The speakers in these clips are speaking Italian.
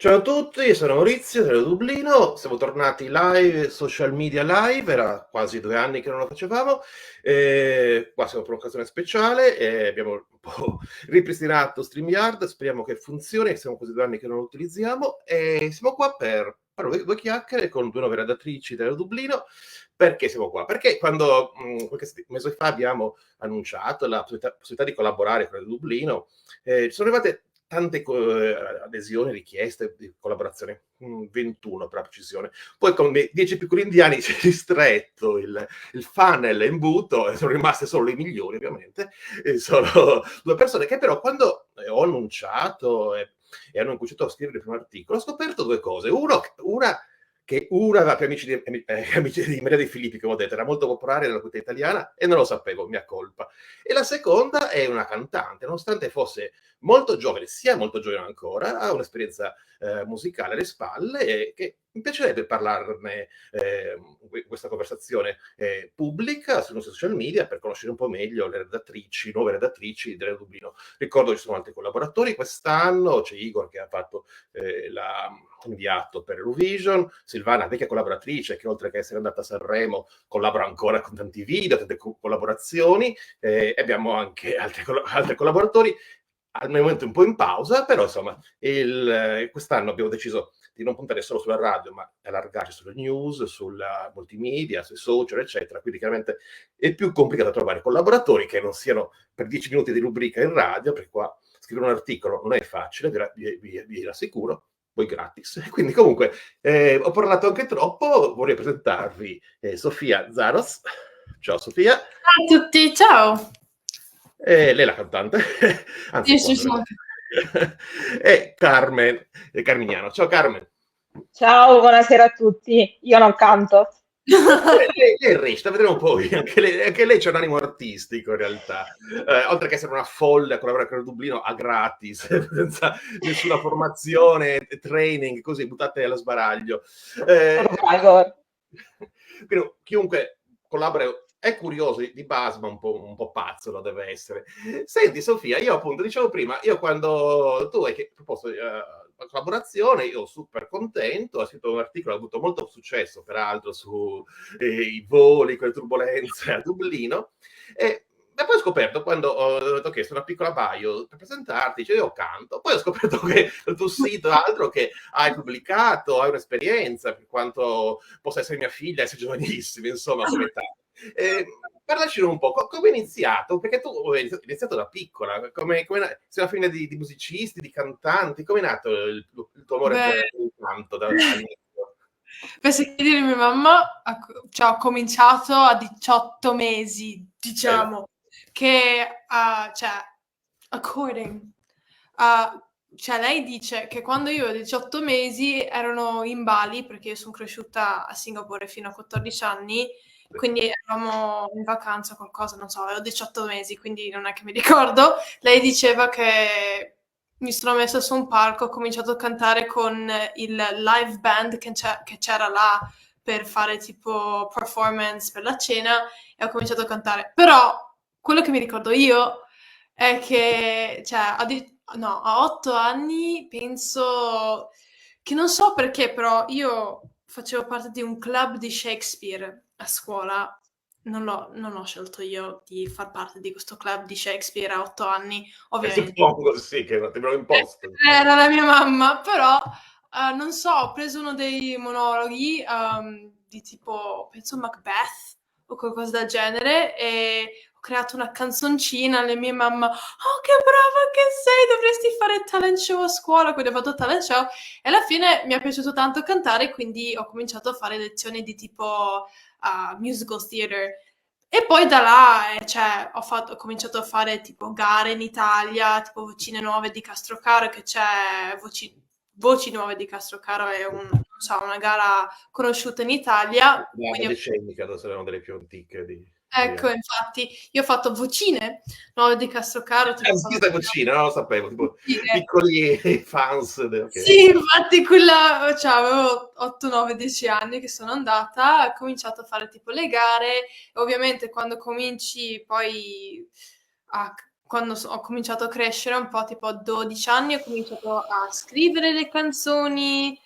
Ciao a tutti, sono Maurizio, sono da Dublino, siamo tornati live, social media live, era quasi 2 anni che non lo facevamo, qua siamo per un'occasione speciale e abbiamo un po' ripristinato StreamYard, speriamo che funzioni, siamo quasi 2 anni che non lo utilizziamo e siamo qua per fare due chiacchiere con due nuove redattrici da Dublino. Perché siamo qua? Perché quando qualche mese fa abbiamo annunciato la possibilità di collaborare con il Dublino, ci sono arrivate tante adesioni, richieste di collaborazione, 21 per la precisione. Poi come 10 piccoli indiani si è ristretto il funnel e imbuto e sono rimaste solo le migliori ovviamente, e sono due persone che però quando ho annunciato e hanno cominciato a scrivere il primo articolo, ho scoperto due cose. Una aveva più amici amici di Maria De Filippi, come ho detto, era molto popolare nella comunità italiana e non lo sapevo, mia colpa. E la seconda è una cantante, nonostante fosse molto giovane, sia molto giovane ancora, ha un'esperienza musicale alle spalle e che mi piacerebbe parlarne questa conversazione pubblica sui nostri social media per conoscere un po' meglio le redattrici, nuove redattrici del Dublino. Ricordo che ci sono altri collaboratori quest'anno, c'è Igor che ha fatto l'ha inviato per Eurovision, Silvana, vecchia collaboratrice, che oltre che essere andata a Sanremo collabora ancora con tanti video, tante collaborazioni, e abbiamo anche altri collaboratori al momento un po' in pausa, però insomma quest'anno abbiamo deciso di non puntare solo sulla radio, ma allargarci sulle news, sulla multimedia, sui social, eccetera. Quindi chiaramente è più complicato trovare collaboratori che non siano per 10 minuti di rubrica in radio, perché qua scrivere un articolo non è facile, vi rassicuro, poi gratis. Quindi comunque ho parlato anche troppo, vorrei presentarvi Sofia Zaros. Ciao Sofia. Ciao a tutti, ciao. Lei è la cantante, anzi Sì, sì, quasi. sì. E Carmen Carmignano. Ciao Carmen. Ciao, buonasera a tutti. Io non canto. Lei recita, vedremo poi, anche lei c'è un animo artistico in realtà, oltre che essere una folle a collaborare con il Dublino a gratis, senza nessuna formazione, training, così buttate allo sbaraglio. Prego. Quindi chiunque collabora è curioso di base, ma un po' pazzo lo deve essere. Senti Sofia, io appunto dicevo prima, io quando tu hai proposto la collaborazione, io super contento, ho scritto un articolo, ha avuto molto successo peraltro su i voli, quelle turbulenze a Dublino, e poi ho scoperto, quando ho chiesto una piccola bio per presentarti, cioè io canto, poi ho scoperto che il tuo sito è altro che hai pubblicato, hai un'esperienza, per quanto possa essere mia figlia, sei giovanissima, insomma, come età. Parlaci un po', come hai iniziato? Perché tu hai iniziato da piccola, sei una famiglia di musicisti, di cantanti, come è nato il tuo amore Beh, per il canto all'inizio? se chiedi a mia mamma, cioè, ho cominciato a 18 mesi, Bella. diciamo, che, cioè, according, cioè, lei dice che quando io avevo 18 mesi erano in Bali, perché io sono cresciuta a Singapore fino a 14 anni, quindi eravamo in vacanza o qualcosa, non so, avevo 18 mesi, quindi non è che mi ricordo. Lei diceva che mi sono messa su un palco, ho cominciato a cantare con il live band che c'era là per fare tipo performance per la cena e ho cominciato a cantare. Però quello che mi ricordo io è che, cioè, a 8 anni penso che non so perché, però io facevo parte di un club di Shakespeare a scuola. Non ho scelto io di far parte di questo club di Shakespeare a 8 anni, ovviamente. Suppongo sì, che ti avrò imposto. Era la mia mamma, però non so, ho preso uno dei monologhi di tipo, penso Macbeth o qualcosa del genere e ho creato una canzoncina alle mie mamma, oh che brava che sei, dovresti fare il talent show a scuola, quindi ho fatto il talent show e alla fine mi è piaciuto tanto cantare, quindi ho cominciato a fare lezioni di tipo musical theater. E poi da là, cioè, ho cominciato a fare tipo gare in Italia, tipo Vocine Nuove di Castrocaro, che c'è Voci Nuove di Castrocaro, è non so, una gara conosciuta in Italia. Da decenni credo saranno delle più antiche di Ecco, infatti, io ho fatto Vocine Nuove di Castrocaro, tipo ho sì, fatto stai vicino, non lo sapevo, tipo Vocine. piccoli fans. Ok. Sì, infatti quella, cioè avevo 8, 9, 10 anni che sono andata, ho cominciato a fare tipo le gare, e ovviamente quando cominci poi a quando ho cominciato a crescere, un po' tipo a 12 anni, ho cominciato a scrivere le canzoni,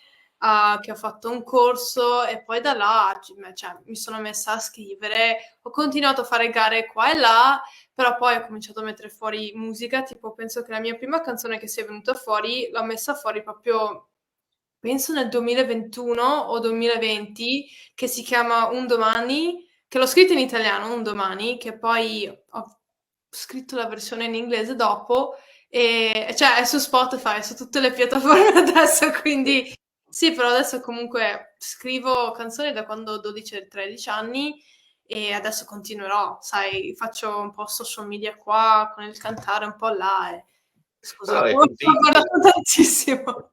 che ho fatto un corso e poi da là cioè, mi sono messa a scrivere, ho continuato a fare gare qua e là, però poi ho cominciato a mettere fuori musica, tipo penso che la mia prima canzone che sia venuta fuori l'ho messa fuori proprio, penso nel 2021 o 2020, che si chiama Un domani, che l'ho scritto in italiano, Un domani, che poi ho scritto la versione in inglese dopo, e cioè è su Spotify, su tutte le piattaforme adesso, quindi sì, però adesso comunque scrivo canzoni da quando ho 12-13 anni e adesso continuerò, sai, faccio un po' social media qua, con il cantare un po' là e scusa, Allora, ho parlato tantissimo.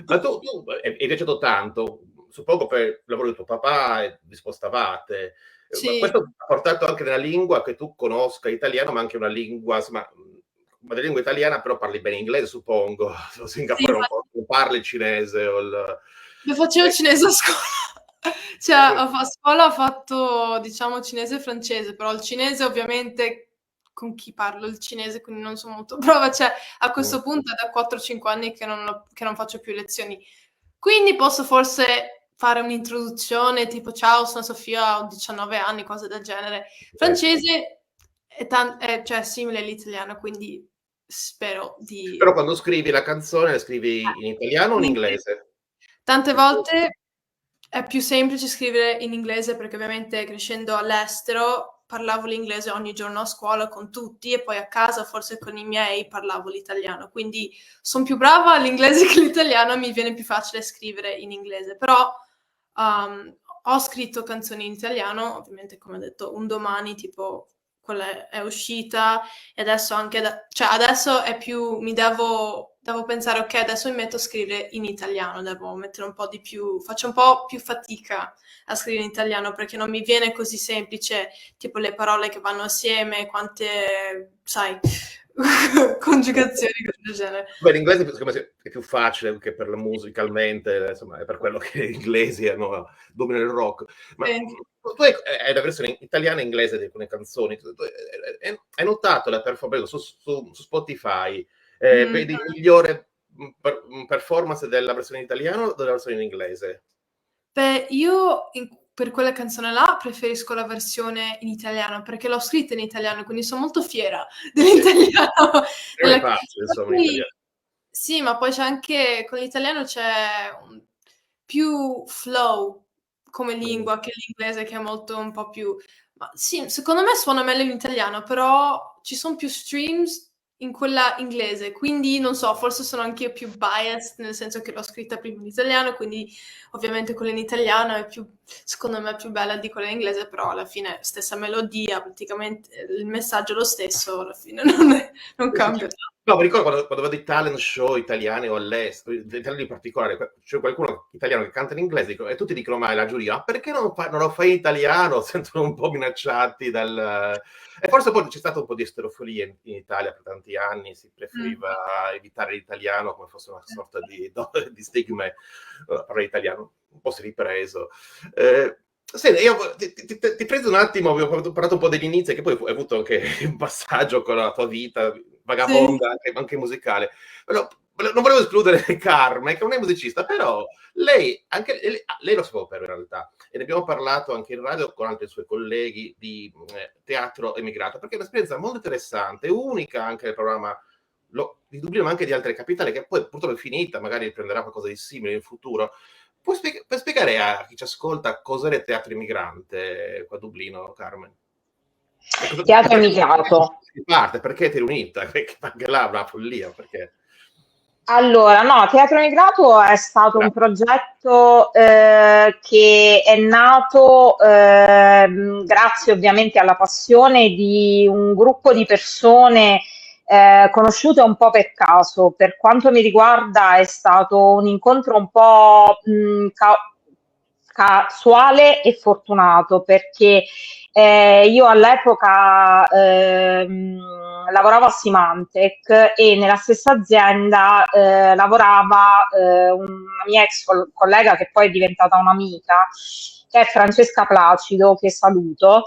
ma tu hai viaggiato tanto, suppongo per il lavoro di tuo papà e vi spostavate. Ma Sì. questo ha portato anche nella lingua che tu conosca italiano, ma anche una lingua, insomma, madrelingua italiana, però parli bene inglese, suppongo. A Sì, Singapore non parli il cinese o il... io facevo cinese a scuola. Cioè, a scuola ho fatto, diciamo, cinese e francese, però il cinese ovviamente con chi parlo il cinese, quindi non sono molto brava. Cioè, a questo punto è da 4-5 anni che non faccio più lezioni. Quindi posso forse fare un'introduzione, tipo ciao, sono Sofia, ho 19 anni, cose del genere. Francese è cioè, simile all'italiano, quindi spero di... Però quando scrivi la canzone, la scrivi in italiano o in inglese? Tante volte è più semplice scrivere in inglese perché ovviamente crescendo all'estero parlavo l'inglese ogni giorno a scuola con tutti e poi a casa forse con i miei parlavo l'italiano, quindi sono più brava all'inglese che all'italiano, mi viene più facile scrivere in inglese, però ho scritto canzoni in italiano, ovviamente come ho detto Un domani, tipo quella è uscita e adesso anche cioè adesso è più devo pensare ok, adesso mi metto a scrivere in italiano, devo mettere un po' di più, faccio un po' più fatica a scrivere in italiano perché non mi viene così semplice, tipo le parole che vanno assieme, quante, sai, congiugazioni, cose del genere. Beh, l'inglese secondo me è più facile che per la musicalmente, insomma, è per quello che gli inglesi dominano il rock. Ma tu hai la versione italiana e inglese di alcune canzoni. Hai notato la performance su Spotify? Vedi migliore performance della versione italiana o della versione in inglese? Beh, io per quella canzone là preferisco la versione in italiano perché l'ho scritta in italiano, quindi sono molto fiera dell'italiano. Non è facile, insomma, in italiano. Sì, ma poi c'è anche con l'italiano c'è più flow come lingua che l'inglese che è molto un po' più... Ma sì, secondo me suona meglio in italiano, però ci sono più streams in quella inglese, quindi non so, forse sono anche io più biased, nel senso che l'ho scritta prima in italiano, quindi ovviamente quella in italiano è più, secondo me, più bella di quella in inglese, però alla fine stessa melodia, praticamente il messaggio è lo stesso, alla fine non cambia. No, mi ricordo quando vedo i talent show italiani o all'estero, italiani in particolare, c'è qualcuno italiano che canta in inglese e tutti dicono ma la giuria, perché non lo fai in italiano? Sentono un po' minacciati dal... E forse poi c'è stato un po' di stereofonia in Italia per tanti anni, si preferiva evitare l'italiano come fosse una sorta di stigma, parlare italiano, un po' si è ripreso. Senti, io ti prendo un attimo, abbiamo parlato un po' degli inizi, che poi hai avuto anche un passaggio con la tua vita vagabonda, anche musicale. Però non volevo escludere Carmen, che non è musicista, però lei lo sapevo per in realtà, e ne abbiamo parlato anche in radio con altri suoi colleghi di teatro emigrato, perché è un'esperienza molto interessante, unica anche nel programma di Dublino, ma anche di altre capitali, che poi purtroppo è finita, magari prenderà qualcosa di simile in futuro. Puoi spiegare a chi ci ascolta cos'è il teatro immigrante qua a Dublino, Carmen? Teatro emigrato. Si parte, perché ti eri unita? Perché anche là una follia, perché... Allora, no, Teatro Migrato è stato un progetto che è nato grazie ovviamente alla passione di un gruppo di persone conosciute un po' per caso. Per quanto mi riguarda è stato un incontro un po' casuale e fortunato perché io all'epoca lavoravo a Symantec e nella stessa azienda lavorava una mia ex collega che poi è diventata un'amica, che è Francesca Placido, che saluto,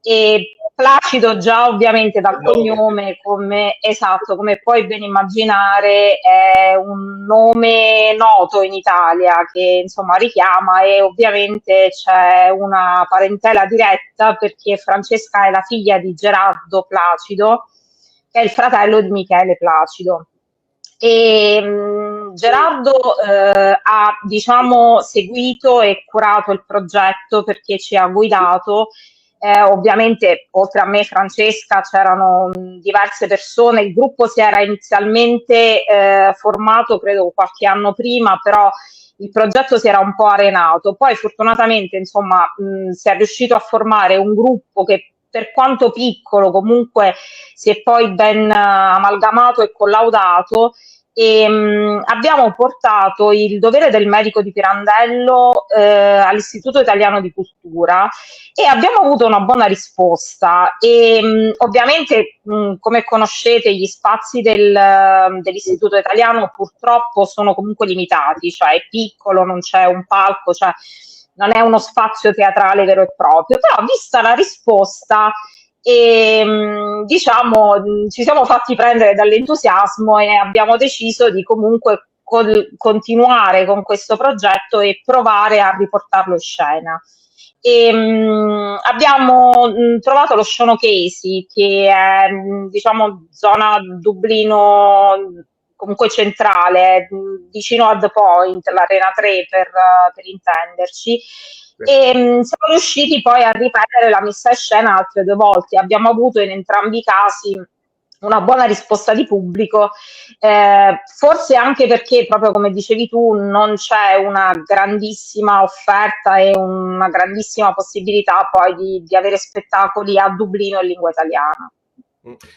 e Placido già ovviamente dal Il nome. cognome, come puoi ben immaginare, è un nome noto in Italia che insomma richiama, e ovviamente c'è una parentela diretta perché Francesca è la figlia di Gerardo Placido, che è il fratello di Michele Placido. E Gerardo ha, diciamo, seguito e curato il progetto perché ci ha guidato. Ovviamente, oltre a me e Francesca, c'erano diverse persone. Il gruppo si era inizialmente formato, credo, qualche anno prima, però il progetto si era un po' arenato. Poi, fortunatamente, insomma, si è riuscito a formare un gruppo che, per quanto piccolo, comunque si è poi ben amalgamato e collaudato. E abbiamo portato il dovere del medico di Pirandello all'Istituto Italiano di Cultura, e abbiamo avuto una buona risposta. E ovviamente, come conoscete, gli spazi dell'Istituto Italiano purtroppo sono comunque limitati, cioè è piccolo, non c'è un palco, cioè non è uno spazio teatrale vero e proprio, però vista la risposta, e diciamo ci siamo fatti prendere dall'entusiasmo e abbiamo deciso di comunque continuare con questo progetto e provare a riportarlo in scena. E abbiamo trovato lo Showcase, che è, diciamo, zona Dublino comunque centrale, vicino a The Point, l'Arena 3 per intenderci. E siamo riusciti poi a ripetere la messa in scena altre 2 volte. Abbiamo avuto in entrambi i casi una buona risposta di pubblico, forse anche perché, proprio come dicevi tu, non c'è una grandissima offerta e una grandissima possibilità poi di avere spettacoli a Dublino in lingua italiana.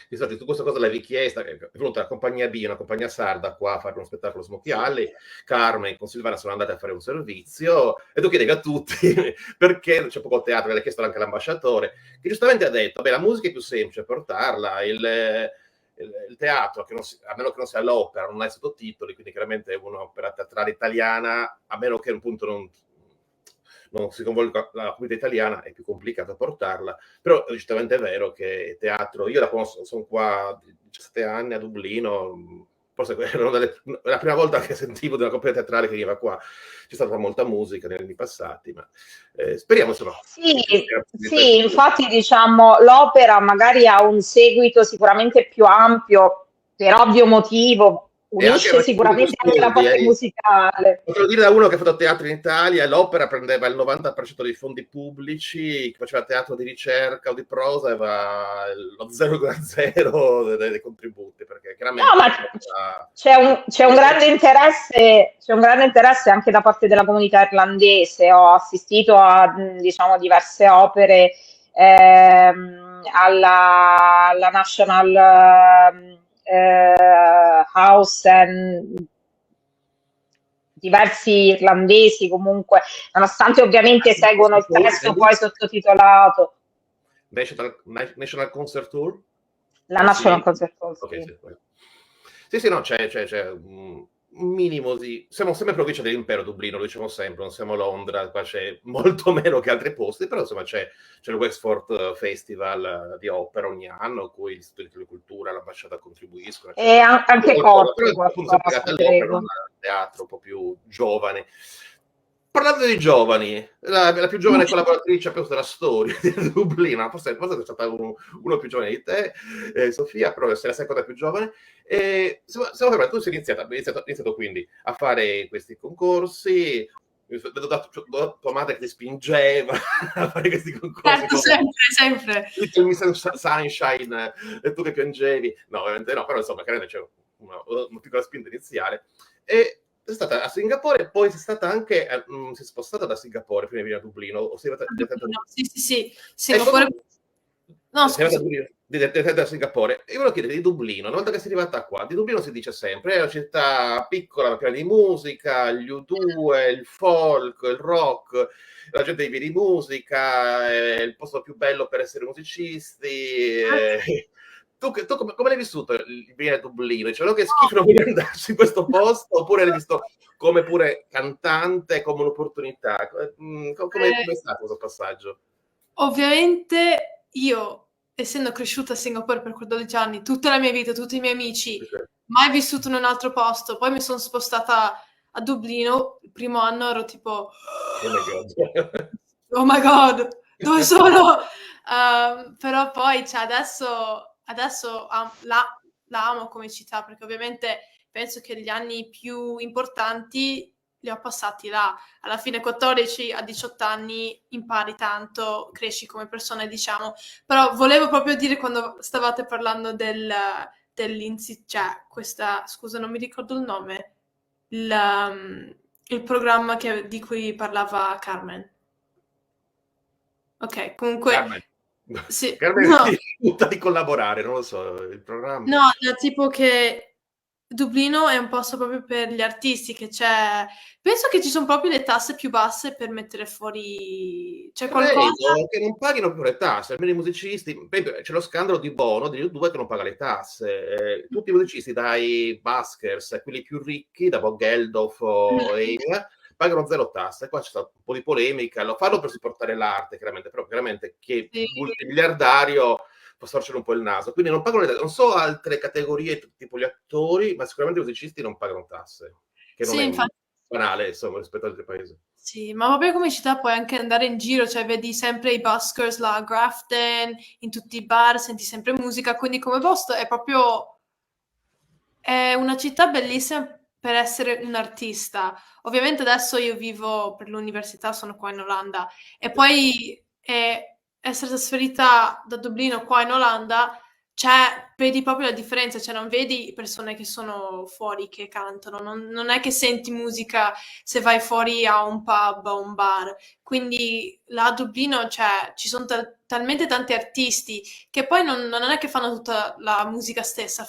Infatti, tu questa cosa l'avevi chiesta, è venuta la compagnia B, una compagnia sarda qua a fare uno spettacolo Smokey Alley, Carmen con Silvana sono andate a fare un servizio, e tu chiedevi a tutti perché c'è poco teatro, l'aveva chiesto anche l'ambasciatore, che giustamente ha detto, beh, la musica è più semplice portarla, il teatro, a meno che non sia l'opera, non ha sottotitoli, quindi chiaramente è un'opera teatrale italiana, a meno che appunto non si coinvolga la comunità italiana, è più complicato portarla, però giustamente è vero che teatro, io la conosco, sono qua 17 anni a Dublino, forse è la prima volta che sentivo di una coppia teatrale che veniva qua, c'è stata molta musica negli anni passati, ma speriamo insomma. Sì, infatti diciamo l'opera magari ha un seguito sicuramente più ampio, per ovvio motivo, unisce sicuramente anche la parte musicale. Posso dire da uno che ha fatto teatro in Italia, l'opera prendeva il 90% dei fondi pubblici, chi faceva teatro di ricerca o di prosa aveva lo 0,0 dei contributi, perché chiaramente no, ma c'è un grande interesse anche da parte della comunità irlandese. Ho assistito a, diciamo, diverse opere alla National House, diversi irlandesi comunque, nonostante ovviamente seguono il testo poi sottotitolato. National Concert Tour? La National Concert Hall, okay, sì, no, c'è un minimo di... Siamo sempre provincia dell'impero Dublino, lo diciamo sempre, non siamo Londra, qua c'è molto meno che altri posti, però insomma c'è il Wexford Festival di opera ogni anno, a cui l'Istituto di Cultura, l'ambasciata contribuiscono. E anche Corpo, all'opera, un teatro un po' più giovane. Parlando di giovani, la più giovane collaboratrice della storia di Dublino, forse è stata uno più giovane di te, Sofia, però sei la seconda più giovane. Tu sei iniziato quindi a fare questi concorsi, vedo tua madre che ti spingeva a fare questi concorsi. Sempre. Little Miss Sunshine, e tu che piangevi. No, ovviamente no, però insomma, chiaramente c'è una piccola spinta iniziale. E sei stata a Singapore, e poi sei stata anche sei spostata da Singapore prima di venire a Dublino, o sei diventata... Sì, Singapore. No, scusa. Da Singapore. E volevo chiedere di Dublino, una volta che sei arrivata qua, di Dublino si dice sempre, è una città piccola, piena di musica, gli U2, il folk, il rock, la gente vive di musica, è il posto più bello per essere musicisti. Tu come l'hai vissuto il venire a Dublino? Cioè, che schifo non voglio andarci in questo posto, oppure l'hai visto come pure cantante, come un'opportunità? Come è stato questo passaggio? Ovviamente io essendo cresciuta a Singapore per 12 anni, tutta la mia vita, tutti i miei amici, Sì, sì. mai vissuto in un altro posto, poi mi sono spostata a Dublino, il primo anno ero tipo Oh my God. oh my god, dove sono? Però poi, cioè, adesso la amo come città, perché ovviamente penso che gli anni più importanti li ho passati là. Alla fine 14 a 18 anni impari tanto, cresci come persona, diciamo. Però volevo proprio dire, quando stavate parlando cioè, scusa, non mi ricordo il nome, il programma di cui parlava Carmen. Ok, comunque, Carmen. sì, Carmen no, ti rifiuta di collaborare, non lo so, il programma. no, tipo che Dublino è un posto proprio per gli artisti, che penso che ci sono proprio le tasse più basse per mettere fuori, c'è qualcosa. Credo che non paghino più le tasse, almeno i musicisti. C'è lo scandalo di Bono di U2 che non paga le tasse. Tutti i musicisti, dai buskers a quelli più ricchi, da Bob Geldof o Enya, pagano zero tasse. Qua c'è stato un po' di polemica, lo fanno per supportare l'arte, chiaramente, però chiaramente chi è Sì. multimiliardario può storcere un po' il naso. Quindi non pagano le tasse. Non so altre categorie, tipo gli attori, ma sicuramente i musicisti non pagano tasse, che non Sì, è infatti. banale, insomma, rispetto ad altri paesi. Sì, ma proprio come città puoi anche andare in giro, cioè vedi sempre i buskers là a Grafton, in tutti i bar, senti sempre musica, quindi come posto è una città bellissima per essere un artista. Ovviamente adesso io vivo per l'università, sono qua in Olanda, e poi essere trasferita da Dublino qua in Olanda, vedi proprio la differenza, cioè non vedi persone che sono fuori che cantano, non è che senti musica se vai fuori a un pub o un bar. Quindi là a Dublino, cioè, ci sono talmente tanti artisti che poi non è che fanno tutta la musica stessa,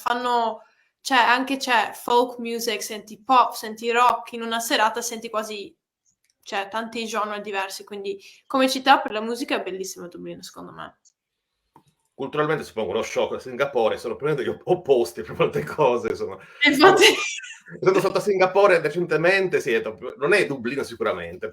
c'è folk music, senti pop, senti rock, in una serata senti quasi, cioè, tanti genre diversi, quindi come città per la musica è bellissima Dublino, secondo me. Culturalmente si pongono shock a Singapore, sono praticamente gli opposti per molte cose, insomma. Infatti, Essendo stato a Singapore recentemente, sì, non è Dublino sicuramente,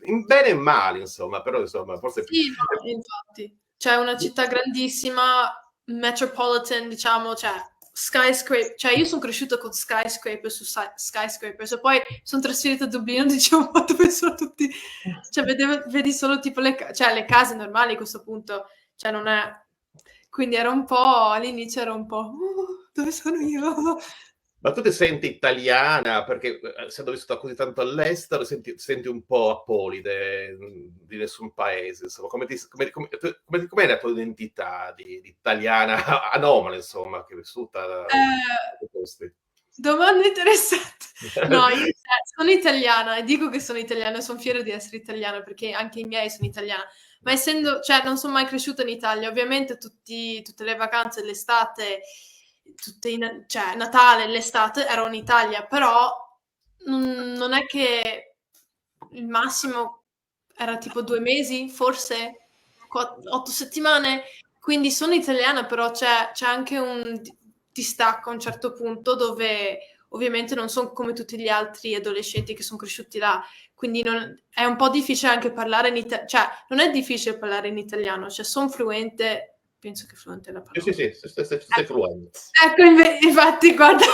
in bene e male, insomma, però insomma, forse sì, no, infatti. C'è una città grandissima, metropolitan, diciamo, cioè skyscraper, cioè io sono cresciuta con skyscraper su skyscraper, e poi sono trasferita a Dublino, dicevo, ma dove sono tutti, cioè vedi solo tipo le case normali a questo punto, cioè non è, quindi all'inizio ero un po', dove sono io? Ma tu ti senti italiana perché, essendo vissuta così tanto all'estero, senti un po' apolide, di nessun paese, insomma. Com'è la tua identità di italiana anomala, insomma, che è vissuta da Eh, posti? Domanda interessante. No, io sono italiana e dico che sono italiana e sono fiera di essere italiana, perché anche i miei sono italiana, ma cioè, non sono mai cresciuta in Italia. Ovviamente tutte le vacanze, l'estate, cioè Natale, l'estate ero in Italia, però non è che il massimo era tipo 2 mesi, forse 8 settimane. Quindi sono italiana, però c'è anche un distacco a un certo punto, dove ovviamente non sono come tutti gli altri adolescenti che sono cresciuti là, quindi è un po' difficile anche parlare in italiano, cioè non è difficile parlare in italiano, cioè sono fluente, penso che fluente è la Sì, parola. sì, sei fluente. Ecco, infatti, guarda,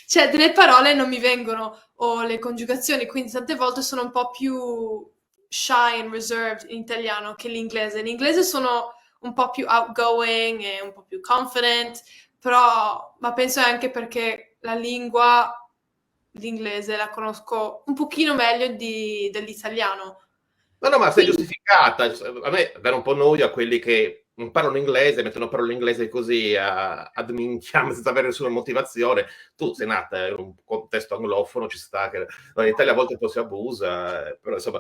cioè delle parole non mi vengono, o le congiugazioni, quindi tante volte sono un po' più shy and reserved in italiano che l'inglese. In inglese sono un po' più outgoing e un po' più confident, ma penso anche perché l'inglese la conosco un pochino meglio dell'italiano. No, ma sei Quindi, giustificata. A me dà un po' noia a quelli che non parlano inglese, mettono parole inglese così ad minchiam senza avere nessuna motivazione. Tu sei nata in un contesto anglofono, ci sta che in Italia a volte un po' si abusa, però insomma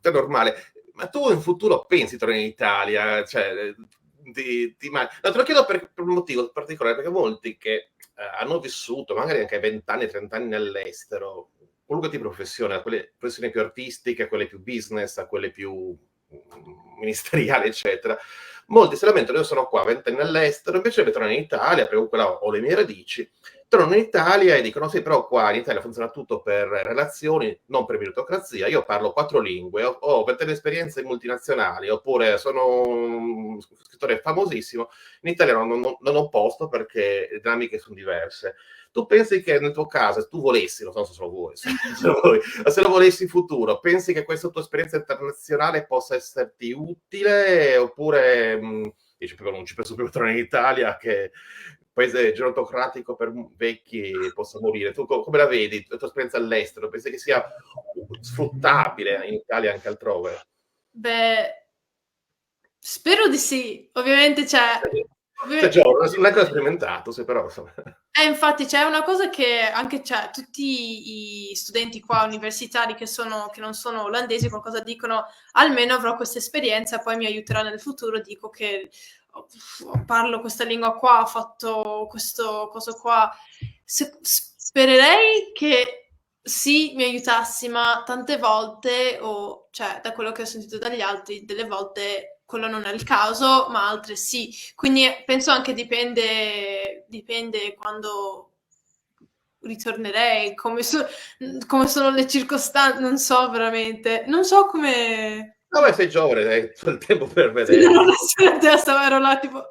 è normale. Ma tu in futuro pensi di tornare in Italia? Cioè, no, te lo chiedo per un motivo particolare, perché molti che hanno vissuto magari anche 20 anni, 30 anni all'estero, qualunque tipo di professione, da quelle professioni più artistiche a quelle più business, a quelle più ministeriali, eccetera. Molti si lamentano, io sono qua 20 anni all'estero, invece di tornare in Italia, perché comunque là ho le mie radici, tornano in Italia e dicono sì, però qua in Italia funziona tutto per relazioni, non per meritocrazia, io parlo 4 lingue, ho 20 anni di esperienza in multinazionali, oppure sono un scrittore famosissimo, in Italia non ho posto perché le dinamiche sono diverse. Tu pensi che nel tuo caso, se tu volessi, non so se lo vuoi, se lo volessi in futuro, pensi che questa tua esperienza internazionale possa esserti utile, oppure dici proprio non ci penso più a tornare in Italia, che paese gerontocratico per vecchi possa morire? Tu come la vedi, la tua esperienza all'estero? Pensi che sia sfruttabile in Italia e anche altrove? Beh, spero di sì. Ovviamente c'è... non è ancora sperimentato, se però insomma. Infatti c'è una cosa che anche tutti i studenti qua universitari che non sono olandesi qualcosa dicono, almeno avrò questa esperienza, poi mi aiuterà nel futuro, dico che parlo questa lingua qua, ho fatto questo cosa qua. Spererei che sì, mi aiutassi, ma tante volte, cioè da quello che ho sentito dagli altri, delle volte quello non è il caso, ma altre sì. Quindi penso anche dipende quando ritornerei, come sono le circostanze, non so veramente, non so come... Vabbè, sei giovane, hai tutto il tempo per vedere. Ero là tipo,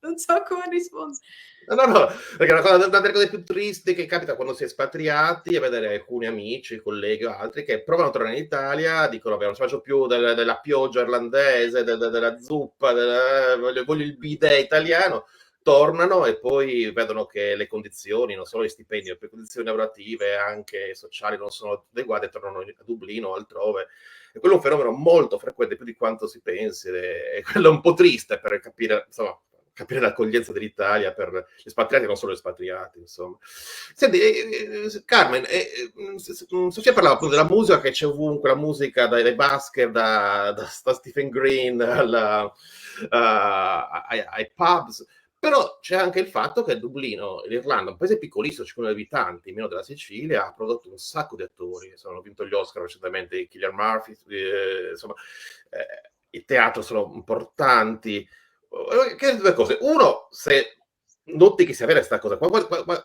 non so come rispondere. No, perché una delle cose più tristi che capita quando si è espatriati è vedere alcuni amici, colleghi o altri che provano a tornare in Italia, dicono non ci faccio più della pioggia irlandese, della zuppa, voglio il bidet italiano, tornano e poi vedono che le condizioni, non solo gli stipendi, ma le condizioni lavorative anche sociali non sono adeguate, tornano a Dublino o altrove. E quello è un fenomeno molto frequente, più di quanto si pensi, e quello è un po' triste per capire, insomma, capire l'accoglienza dell'Italia per gli espatriati, non solo gli espatriati, insomma. Senti, Carmen, Sofia parlava appunto della musica, che c'è ovunque, la musica dai Basker, da Stephen Green ai pubs, però c'è anche il fatto che Dublino, l'Irlanda, un paese piccolissimo, 5 milioni di abitanti, meno della Sicilia, ha prodotto un sacco di attori, hanno vinto gli Oscar recentemente, Cillian Murphy, insomma, i teatri sono importanti. Che due cose: uno, se noti che sia vera questa cosa,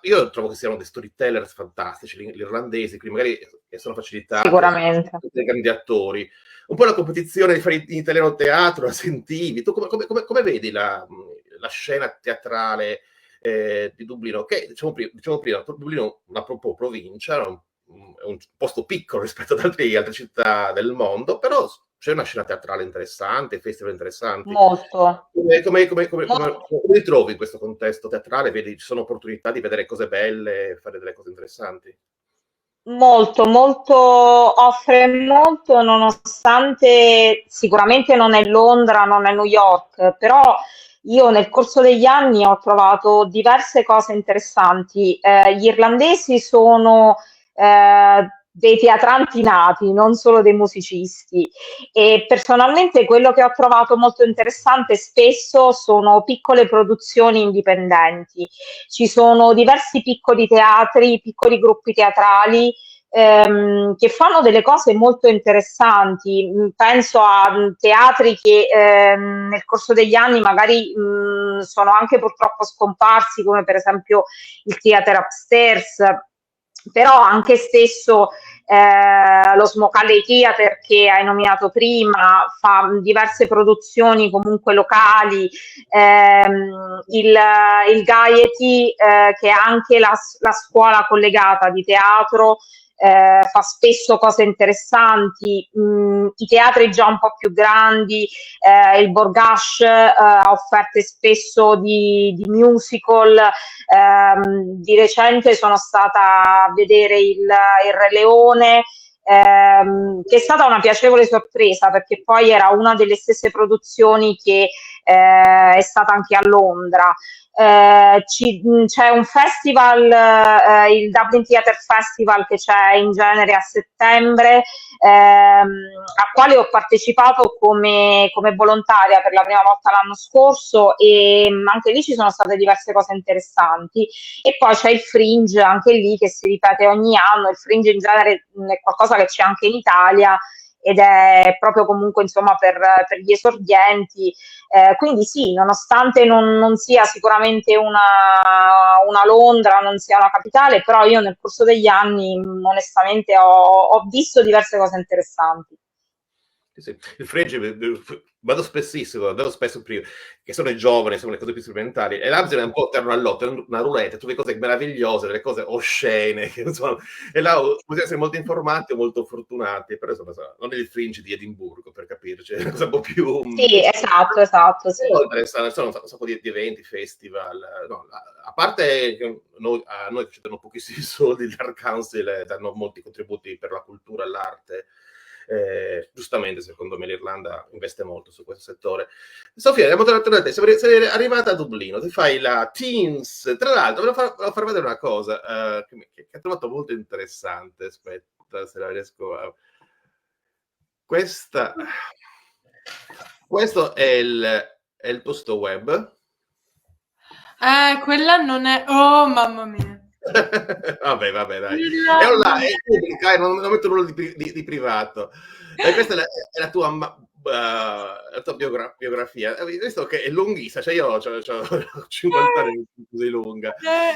io trovo che siano dei storyteller fantastici gli irlandesi, quindi magari sono facilitati sicuramente dei grandi attori. Un po' la competizione di fare in italiano teatro la sentivi. Tu come vedi la scena teatrale di Dublino, che diciamo prima Dublino è una provincia, è un posto piccolo rispetto ad altre città del mondo, però c'è una scena teatrale interessante, festival interessanti. molto. Come ti trovi in questo contesto teatrale? Vedi, ci sono opportunità di vedere cose belle, fare delle cose interessanti? Molto, offre molto, nonostante sicuramente non è Londra, non è New York, però io nel corso degli anni ho trovato diverse cose interessanti. Gli irlandesi sono dei teatranti nati, non solo dei musicisti. E personalmente quello che ho trovato molto interessante spesso sono piccole produzioni indipendenti. Ci sono diversi piccoli teatri, piccoli gruppi teatrali che fanno delle cose molto interessanti. Penso a teatri che nel corso degli anni magari sono anche purtroppo scomparsi, come per esempio il Theatre Upstairs, però anche stesso lo Smoke Alley Theatre che hai nominato prima fa diverse produzioni comunque locali, il Gaiety che è anche la scuola collegata di teatro, fa spesso cose interessanti. I teatri già un po' più grandi, il Borgash ha offerte spesso di musical. Di recente sono stata a vedere il Re Leone, che è stata una piacevole sorpresa perché poi era una delle stesse produzioni che è stata anche a Londra. C'è un festival, il Dublin Theatre Festival, che c'è in genere a settembre, al quale ho partecipato come volontaria per la prima volta l'anno scorso, e anche lì ci sono state diverse cose interessanti. E poi c'è il Fringe, anche lì, che si ripete ogni anno. Il Fringe in genere è qualcosa che c'è anche in Italia, ed è proprio comunque insomma per gli esordienti. Quindi sì, nonostante non sia sicuramente una Londra, non sia una capitale, però io nel corso degli anni onestamente ho visto diverse cose interessanti. Sì, sì. Il fregio, vado spessissimo, vado spesso prima, che sono i giovani, sono le cose più strumentali, e l'Amsterdam è un po' terno all'otto, è una roulette, tutte le cose meravigliose, delle cose oscene, che, insomma, e là bisogna essere molto informati o molto fortunati, però insomma, non è il fringe di Edimburgo, per capirci, è una cosa un po' più... Sì, esatto, sì. Sono un sacco di eventi, festival, no, a parte che a noi ci danno pochissimi soldi, l'Art Council danno molti contributi per la cultura e l'arte. Giustamente secondo me l'Irlanda investe molto su questo settore. Sofia, abbiamo tornato da te, sei arrivata a Dublino, ti fai la Teams, tra l'altro volevo far vedere una cosa che ho trovato molto interessante. Aspetta se la riesco a... Questo è il tuo sito web. Quella non è... Oh, mamma mia. Vabbè, dai. È online, è pubblica, non metto nulla di privato. E questa è la tua biografia. Hai visto che è lunghissima, cioè io ho 50 anni, così lunga.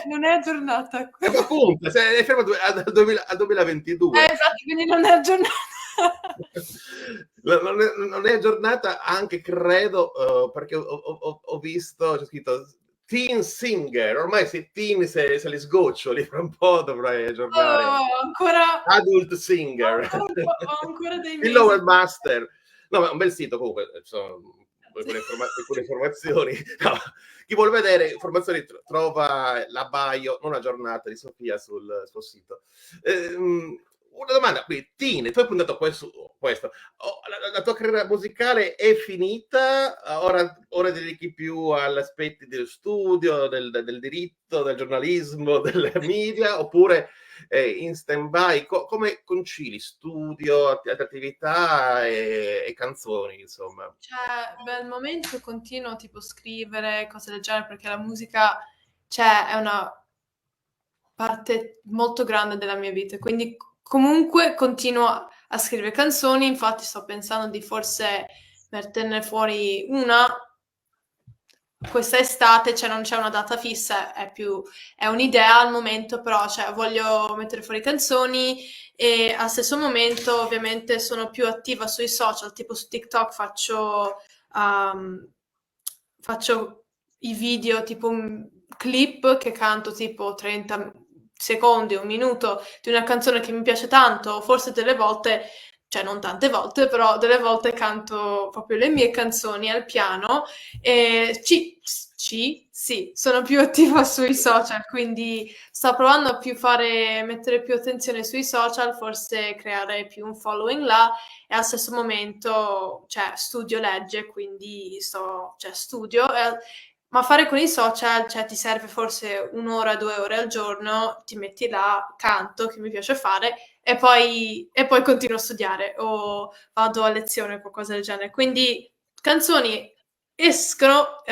Non è aggiornata. Appunto, è ferma al 2022. Esatto, quindi non è aggiornata. Non è aggiornata anche, credo, perché ho visto, c'è scritto teen singer, ormai teen se li sgoccioli, fra un po' dovrai aggiornare. Ancora Adult singer. ho ancora dei mesi. Il lower master. No, ma un bel sito comunque, sono alcune informazioni. No, chi vuol vedere informazioni trova la bio non aggiornata di Sofia sul suo sito. Una domanda qui, Teen, tu hai puntato questo. La tua carriera musicale è finita? Ora dedichi più agli aspetti dello studio, del diritto, del giornalismo, del media, oppure in stand-by? Come concili studio, attività e canzoni, insomma? Cioè, al momento continuo tipo scrivere cose del genere perché la musica, cioè, è una parte molto grande della mia vita, quindi comunque continuo a scrivere canzoni, infatti sto pensando di forse metterne fuori una questa estate, cioè non c'è una data fissa, è un'idea al momento, però cioè, voglio mettere fuori canzoni e al stesso momento ovviamente sono più attiva sui social, tipo su TikTok faccio i video tipo un clip che canto tipo 30 secondi, un minuto di una canzone che mi piace tanto, forse delle volte, cioè non tante volte, però delle volte canto proprio le mie canzoni al piano e sì, sono più attiva sui social, quindi sto provando a mettere più attenzione sui social, forse creare più un following là e al stesso momento, cioè, studio legge, quindi studio, ma fare con i social, cioè, ti serve forse 1 ora, 2 ore al giorno, ti metti là, canto, che mi piace fare, e poi continuo a studiare o vado a lezione o qualcosa del genere. Quindi canzoni escono,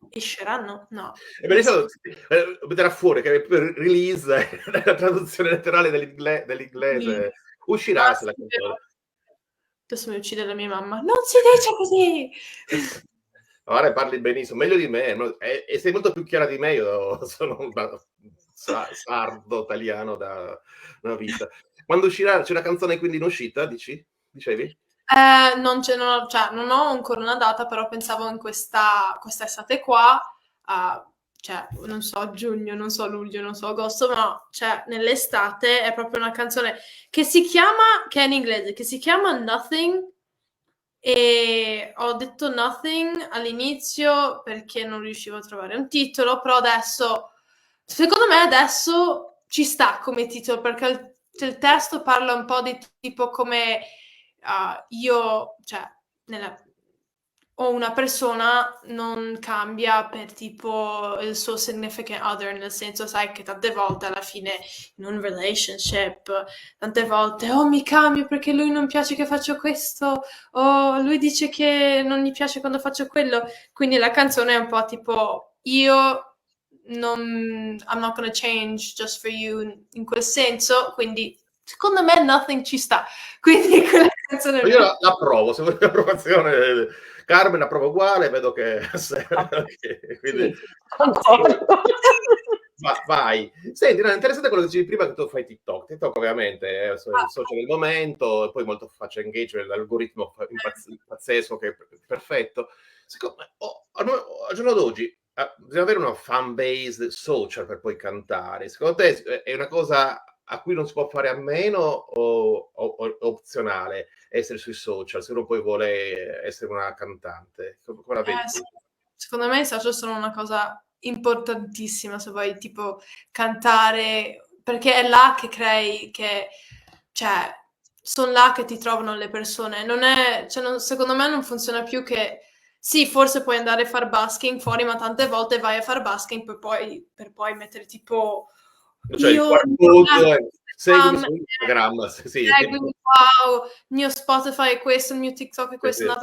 esceranno? No. È bellissimo vedrà fuori che release la traduzione letterale dell'inglese. Uscirà se la canzone. Adesso mi uccide la mia mamma. Non si dice così! Ora parli benissimo, meglio di me, e sei molto più chiara di me, io sono un sardo italiano da una vita. Quando uscirà, c'è una canzone quindi in uscita, dicevi? Non ho ancora una data, però pensavo in questa estate qua, cioè, non so, giugno, non so, luglio, non so, agosto, ma cioè, nell'estate è proprio una canzone che è in inglese, che si chiama Nothing, e ho detto Nothing all'inizio perché non riuscivo a trovare un titolo, però secondo me adesso ci sta come titolo, perché il testo parla un po' di tipo come io, cioè, o una persona non cambia per tipo il suo significant other, nel senso, sai che tante volte alla fine in un relationship, tante volte, mi cambio perché lui non piace che faccio questo, o lui dice che non gli piace quando faccio quello, quindi la canzone è un po' tipo, I'm not gonna change just for you in quel senso, quindi secondo me Nothing ci sta, quindi quella canzone io la approvo, se vuoi l'approvazione, Carmen approva uguale, vedo che quindi Sì, concordo. vai. Senti, no, è interessante quello che dicevi prima, che tu fai TikTok ovviamente è il social del momento, e poi molto facile engagement, l'algoritmo pazzesco che è perfetto. Secondo me, al giorno d'oggi bisogna avere una fan base social per poi cantare. Secondo te è una cosa a cui non si può fare a meno o opzionale essere sui social, se uno poi vuole essere una cantante? Come la vedi tu? Secondo me i social sono una cosa importantissima se vuoi tipo cantare, perché è là che crei, cioè sono là che ti trovano le persone. Non è, secondo me non funziona più che sì, forse puoi andare a far busking fuori, ma tante volte vai a far busking per poi mettere tipo Cioè il QR code, seguimi su Instagram, seguimi, wow, il mio Spotify è questo, il mio TikTok è questo,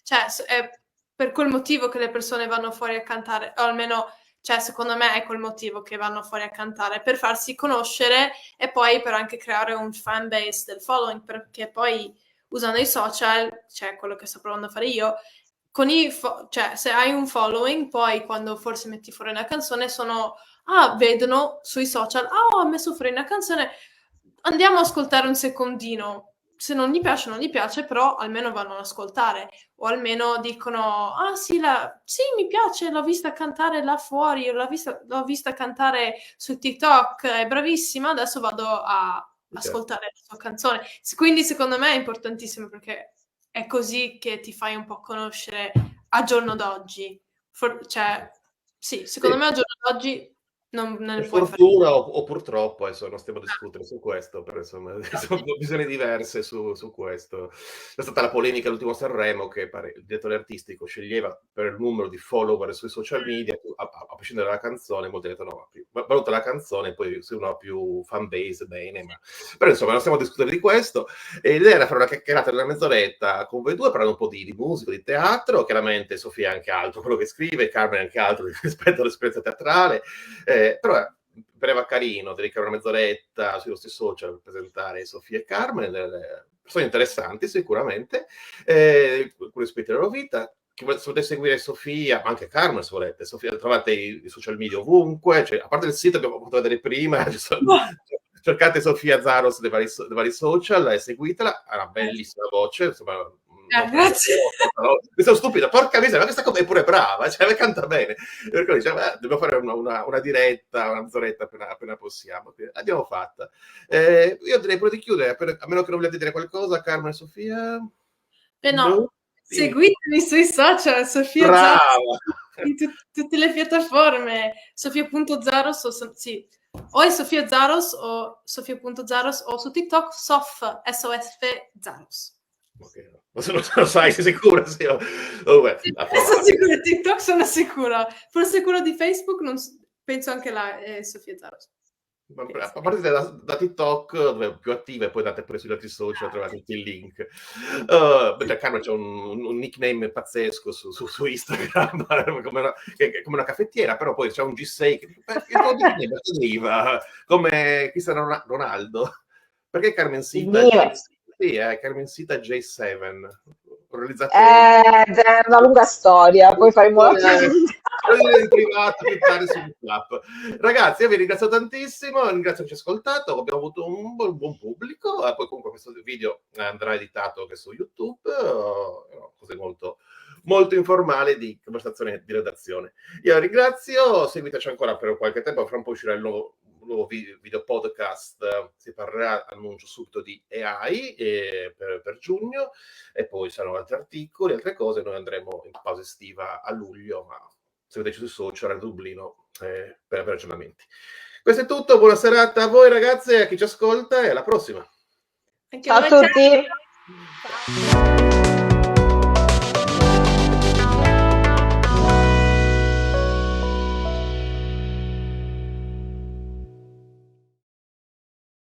cioè è per quel motivo che le persone vanno fuori a cantare, o almeno, cioè secondo me è quel motivo che vanno fuori a cantare, per farsi conoscere e poi per anche creare un fan base del following, perché poi usando i social, cioè quello che sto provando a fare io, con cioè se hai un following, poi quando forse metti fuori una canzone vedono sui social, ho messo fuori una canzone, andiamo ad ascoltare un secondino. Se non gli piace, non gli piace, però almeno vanno ad ascoltare. O almeno dicono, sì, mi piace, l'ho vista cantare là fuori, l'ho vista cantare su TikTok, è bravissima, adesso vado a ascoltare la sua canzone. Quindi secondo me è importantissimo, perché è così che ti fai un po' conoscere a giorno d'oggi. Cioè, sì, secondo me a giorno d'oggi non ne puoi fare. Fortuna o purtroppo, adesso non stiamo a discutere su questo, però insomma sono visioni diverse su questo. C'è stata la polemica all'ultimo Sanremo che il direttore artistico sceglieva per il numero di follower sui social media, a prescindere dalla canzone, molti hanno detto no, valuta la canzone, poi se uno ha più fan base, bene, però insomma non stiamo a discutere di questo. E l'idea era fare una chiacchierata di una mezz'oretta con voi due, parlare un po' di musica, di teatro, chiaramente Sofia è anche altro quello che scrive, Carmen è anche altro rispetto all'esperienza teatrale. Però pareva carino dedicare una mezz'oretta sui nostri social per presentare Sofia e Carmen, persone interessanti sicuramente, alcuni aspetti della loro vita. Se volete seguire Sofia, ma anche Carmen se volete, Sofia, trovate i social media ovunque, cioè, a parte il sito abbiamo potuto vedere prima, cercate Sofia Zaros dei vari social e seguitela, ha una bellissima voce, insomma. Grazie. Mi sono stupida, porca miseria, ma questa cosa è pure brava, cioè canta bene. Per cui diciamo, dobbiamo fare una diretta, una mezz'oretta appena possiamo. L'abbiamo fatta. Io direi pure di chiudere, a meno che non vogliate dire qualcosa, Carmen e Sofia. No. Seguitemi sui social, Sofia Brava! Zaros, in tutte le piattaforme, Sofia.Zaros, sì. O è Sofia Zaros o Sofia.Zaros o su TikTok SOF Zaros. Ok, lo sai, sei sicura? Sì, sono sicura, TikTok sono sicura. Forse quello di Facebook, penso anche là è Sofia Zaros. A parte da TikTok, dove è più attiva, e poi date pure sugli altri social, trovate tutti i link. Carmen c'è un nickname pazzesco su Instagram, come una caffettiera, però poi c'è un G6 che arriva come Cristiano Ronaldo. Perché Carmen Sita? Sì, Carmencita J7, è una lunga storia, poi faremo in privato più tardi sul club. Ragazzi, io vi ringrazio tantissimo, ringrazio chi ci ha ascoltato, abbiamo avuto un buon pubblico, poi comunque questo video andrà editato anche su YouTube, cose molto, molto informali di conversazione di redazione. Io ringrazio, seguiteci ancora per qualche tempo, fra un po' uscirà il nuovo video podcast, si parlerà, annuncio subito, di AI per giugno, e poi saranno altri articoli, altre cose. Noi andremo in pausa estiva a luglio, ma seguiteci sui social a Dublino per aggiornamenti. Questo è tutto, buona serata a voi ragazze, a chi ci ascolta, e alla prossima. Ciao a tutti.